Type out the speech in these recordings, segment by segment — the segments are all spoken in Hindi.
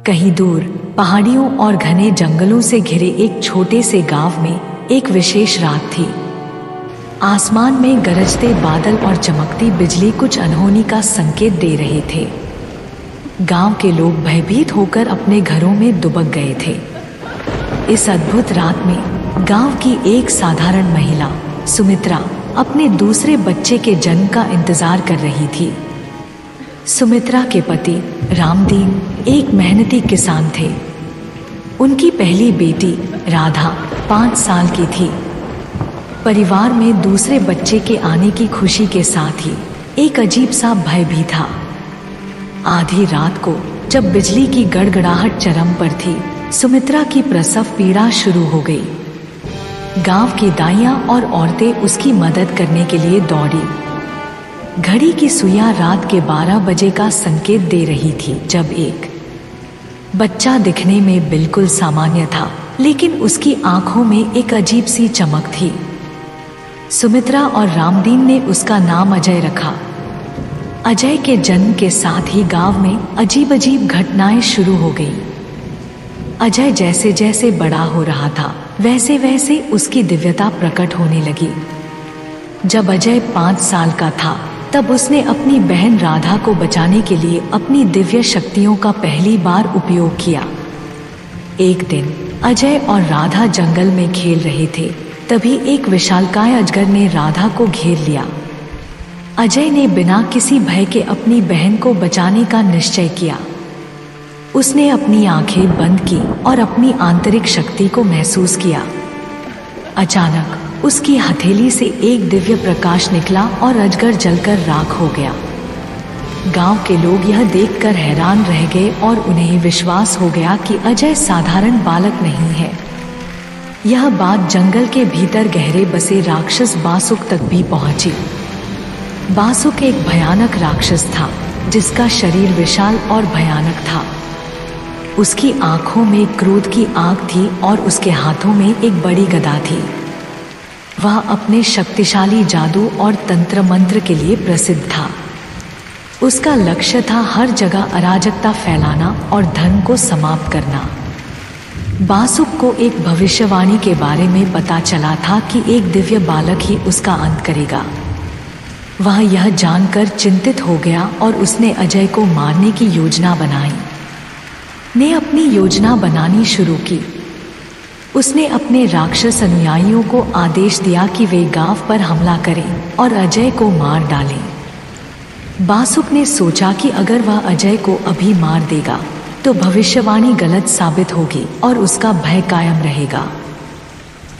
कहीं दूर पहाड़ियों और घने जंगलों से घिरे एक छोटे से गांव में एक विशेष रात थी। आसमान में गरजते बादल और चमकती बिजली कुछ अनहोनी का संकेत दे रहे थे। गांव के लोग भयभीत होकर अपने घरों में दुबक गए थे। इस अद्भुत रात में गांव की एक साधारण महिला सुमित्रा अपने दूसरे बच्चे के जन्म का इंतजार कर रही थी। सुमित्रा के पति रामदीन एक मेहनती किसान थे। उनकी पहली बेटी राधा 5 साल की थी। परिवार में दूसरे बच्चे के आने की खुशी के साथ ही एक अजीब सा भय भी था। आधी रात को जब बिजली की गड़गड़ाहट चरम पर थी, सुमित्रा की प्रसव पीड़ा शुरू हो गई। गांव की दाइयां और औरतें उसकी मदद करने के लिए दौड़ी। घड़ी की सुइयां रात के 12 बजे का संकेत दे रही थी, जब एक बच्चा दिखने में बिल्कुल सामान्य था, लेकिन उसकी आंखों में एक अजीब सी चमक थी। सुमित्रा और रामदीन ने उसका नाम अजय रखा। अजय के जन्म के साथ ही गांव में अजीब अजीब घटनाएं शुरू हो गई। अजय जैसे जैसे बड़ा हो रहा था, वैसे वैसे उसकी दिव्यता प्रकट होने लगी। जब अजय 5 साल का था, तब उसने अपनी बहन राधा को बचाने के लिए अपनी दिव्य शक्तियों का पहली बार उपयोग किया। एक दिन अजय और राधा जंगल में खेल रहे थे, तभी एक विशालकाय अजगर ने राधा को घेर लिया। अजय ने बिना किसी भय के अपनी बहन को बचाने का निश्चय किया। उसने अपनी आंखें बंद की और अपनी आंतरिक शक्ति को महसूस किया। अचानक उसकी हथेली से एक दिव्य प्रकाश निकला और अजगर जलकर राख हो गया। गांव के लोग यह देखकर हैरान रह गए और उन्हें विश्वास हो गया कि अजय साधारण बालक नहीं है। यह बात जंगल के भीतर गहरे बसे राक्षस बासुक तक भी पहुंची। बासुक एक भयानक राक्षस था, जिसका शरीर विशाल और भयानक था। उसकी आंखों में क्रोध की आग थी और उसके हाथों में एक बड़ी गदा थी। वह अपने शक्तिशाली जादू और तंत्र मंत्र के लिए प्रसिद्ध था। उसका लक्ष्य था हर जगह अराजकता फैलाना और धर्म को समाप्त करना। बासुक को एक भविष्यवाणी के बारे में पता चला था कि एक दिव्य बालक ही उसका अंत करेगा। वह यह जानकर चिंतित हो गया और उसने अजय को मारने की योजना बनाई। ने अपनी योजना बनानी शुरू की। उसने अपने राक्षस अनुयायियों को आदेश दिया कि वे गांव पर हमला करें और अजय को मार डालें। बासुक ने सोचा कि अगर वह अजय को अभी मार देगा तो भविष्यवाणी गलत साबित होगी और उसका भय कायम रहेगा।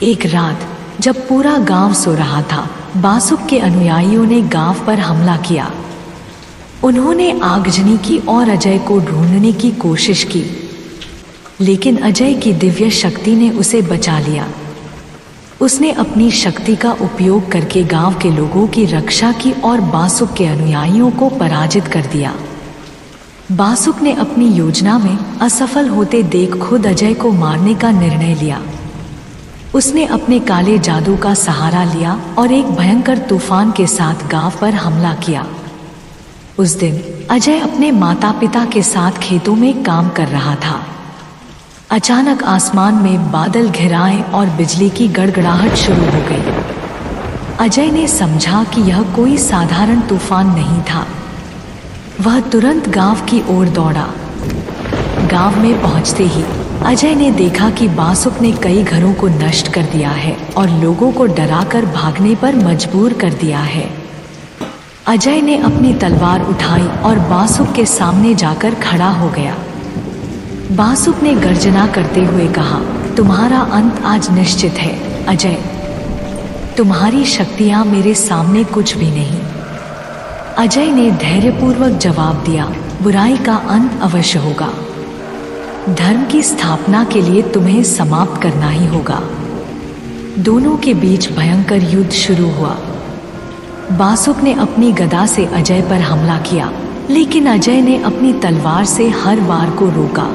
एक रात जब पूरा गांव सो रहा था, बासुक के अनुयायियों ने गांव पर हमला किया। उन्होंने आगजनी की और अजय को ढूंढने की कोशिश की, लेकिन अजय की दिव्य शक्ति ने उसे बचा लिया। उसने अपनी शक्ति का उपयोग करके गांव के लोगों की रक्षा की और बासुक के अनुयायियों को पराजित कर दिया। बासुक ने अपनी योजना में असफल होते देख खुद अजय को मारने का निर्णय लिया। उसने अपने काले जादू का सहारा लिया और एक भयंकर तूफान के साथ गांव पर हमला किया। उस दिन अजय अपने माता पिता के साथ खेतों में काम कर रहा था। अचानक आसमान में बादल घिराए और बिजली की गड़गड़ाहट शुरू हो गई। अजय ने समझा कि यह कोई साधारण तूफान नहीं था। वह तुरंत गांव की ओर दौड़ा। गांव में पहुंचते ही अजय ने देखा कि बासुक ने कई घरों को नष्ट कर दिया है और लोगों को डराकर भागने पर मजबूर कर दिया है। अजय ने अपनी तलवार उठाई और बासुक के सामने जाकर खड़ा हो गया। बासुक ने गर्जना करते हुए कहा, तुम्हारा अंत आज निश्चित है अजय। तुम्हारी शक्तियां मेरे सामने कुछ भी नहीं। अजय ने धैर्यपूर्वक जवाब दिया, बुराई का अंत अवश्य होगा। धर्म की स्थापना के लिए तुम्हें समाप्त करना ही होगा। दोनों के बीच भयंकर युद्ध शुरू हुआ। बासुक ने अपनी गदा से अजय पर हमला किया, लेकिन अजय ने अपनी तलवार से हर वार को रोका।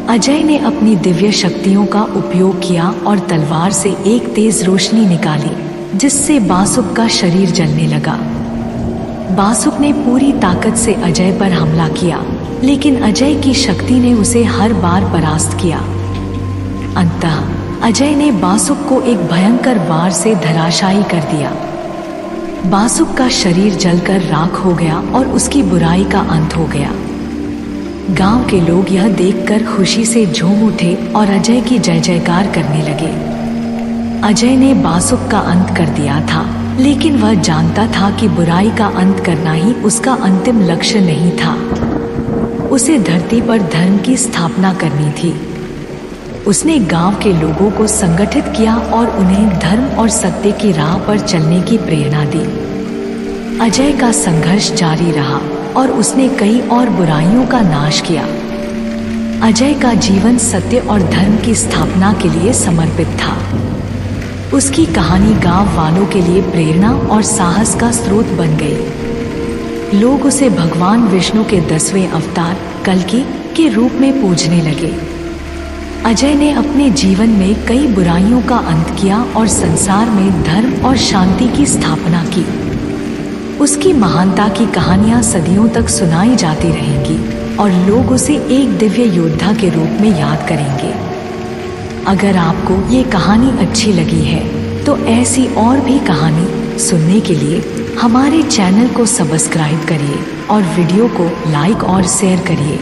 अजय ने अपनी दिव्य शक्तियों का उपयोग किया और तलवार से एक तेज रोशनी निकाली, जिससे बासुक का शरीर जलने लगा। बासुक ने पूरी ताकत से अजय पर हमला किया, लेकिन अजय की शक्ति ने उसे हर बार परास्त किया। अंततः अजय ने बासुक को एक भयंकर वार से धराशायी कर दिया। बासुक का शरीर जलकर राख हो गया और उसकी बुराई का अंत हो गया। गांव के लोग यह देखकर खुशी से झूम उठे और अजय की जय जयकार करने लगे। अजय ने बासुक का अंत कर दिया था, लेकिन वह जानता था कि बुराई का अंत करना ही उसका अंतिम लक्ष्य नहीं था। उसे धरती पर धर्म की स्थापना करनी थी। उसने गांव के लोगों को संगठित किया और उन्हें धर्म और सत्य की राह पर चलने की प्रेरणा दी। अजय का संघर्ष जारी रहा और उसने कई और बुराइयों का नाश किया। अजय का जीवन सत्य और धर्म की स्थापना के लिए समर्पित था। उसकी कहानी गांव वालों के लिए प्रेरणा और साहस का स्रोत बन गई। लोग उसे भगवान विष्णु के 10वें अवतार कल्कि के रूप में पूजने लगे। अजय ने अपने जीवन में कई बुराइयों का अंत किया और संसार में धर्म और शांति की स्थापना की। उसकी महानता की कहानियां सदियों तक सुनाई जाती रहेंगी और लोग उसे एक दिव्य योद्धा के रूप में याद करेंगे। अगर आपको ये कहानी अच्छी लगी है तो ऐसी और भी कहानी सुनने के लिए हमारे चैनल को सब्सक्राइब करिए और वीडियो को लाइक और शेयर करिए।